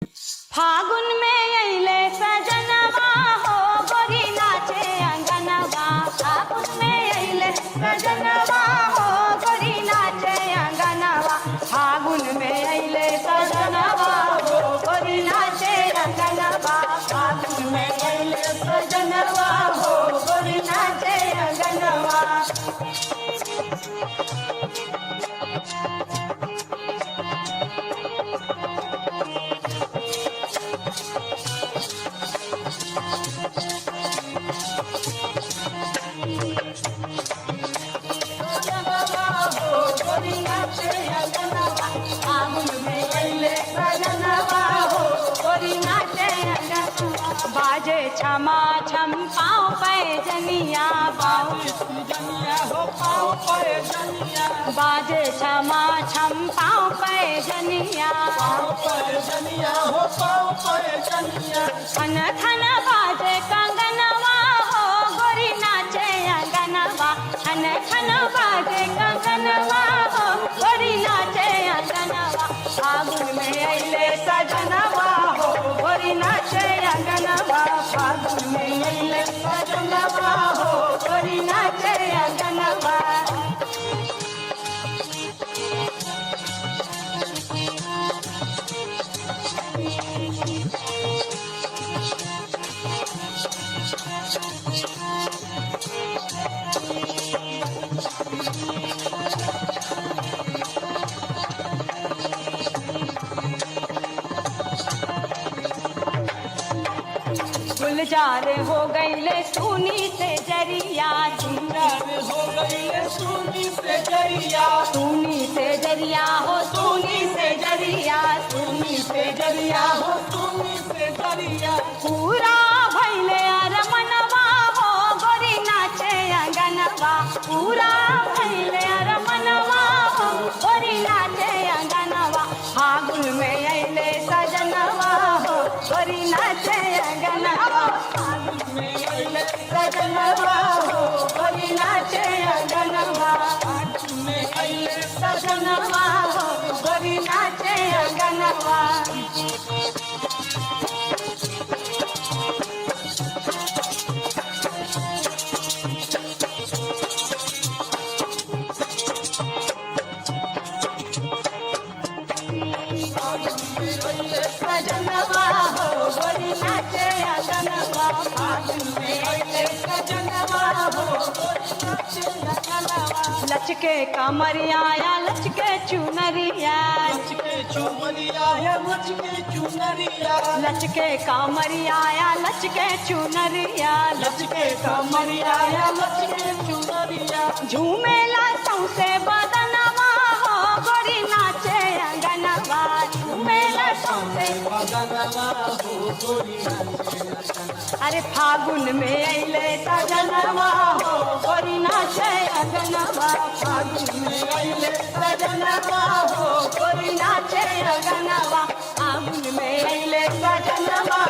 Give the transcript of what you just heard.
फागुन में अइले सजनवा हो गोरी नाचे अंगनवा। फागुन में अइले सजनवा हो गोरी नाचे अंगनवा। फागुन में अइले सजनवा हो गोरी नाचे अंगनवा। फागुन में अइले सजनवा हो गोरी नाचे अंगनवा। बाजे छमा छम पाँव पैजनिया बाजे हो पाँव पैजनिया। बाजे छमा छम पाँव पैजनिया हो पाँव पैजनिया। खन खन बाजे कंगनवा हो गोरी नाचे अंगनवा। खन खन बाजे कंगनवा हो गोरी नाचे अंगनवा। फागुन में अइले सजनवा हो गोरी नाचे अंगनवा। फागुन में अइले सजनवा हो गोरी नाचे अंगनवा। गुलजार हो गईले सुनी से जरिया। गुलजार हो गईले सुनी से जरिया। सुनी से जरिया हो सुनी से जरिया। सुनी से जरिया हो सुनी से जरिया। पूरा भइले अरमनवा हो गोरी नाचे अंगनवा। पूरा भइले अरमनवा हो गोरी नाचे अंगनवा। फागुन में अइले सजनवा हो गोरी नाचे अंगनवा। फागुन में अइले सजनवा हो गोरी नाचे अंगनवा। फागुन में अइले सजनवा हो गोरी नाचे अंगनवा। सजनवा हो गोरी नाचे अंगनवा। फागुन में अइले सजनवा हो गोरी नाचे अंगनवा। लचके कमरिया या लचके चुनरिया। लचके चुनरिया या लचके चुनरिया। लचके कमरिया या लचके चुनरिया। लचके कमरिया या लचके चुनरिया। झूमेला सौसे बदनवा हो गोरी नाचे अंगनवा। झूमेला सौसे बदनवा हो गोरी नाचे अंगनवा। अरे फागुन में अइले सजनवा हो गोरी नाचे अंगनवा। फागुन में अइले सजनवा हो गोरी नाचे अंगनवा। फागुन में अइले सजनवा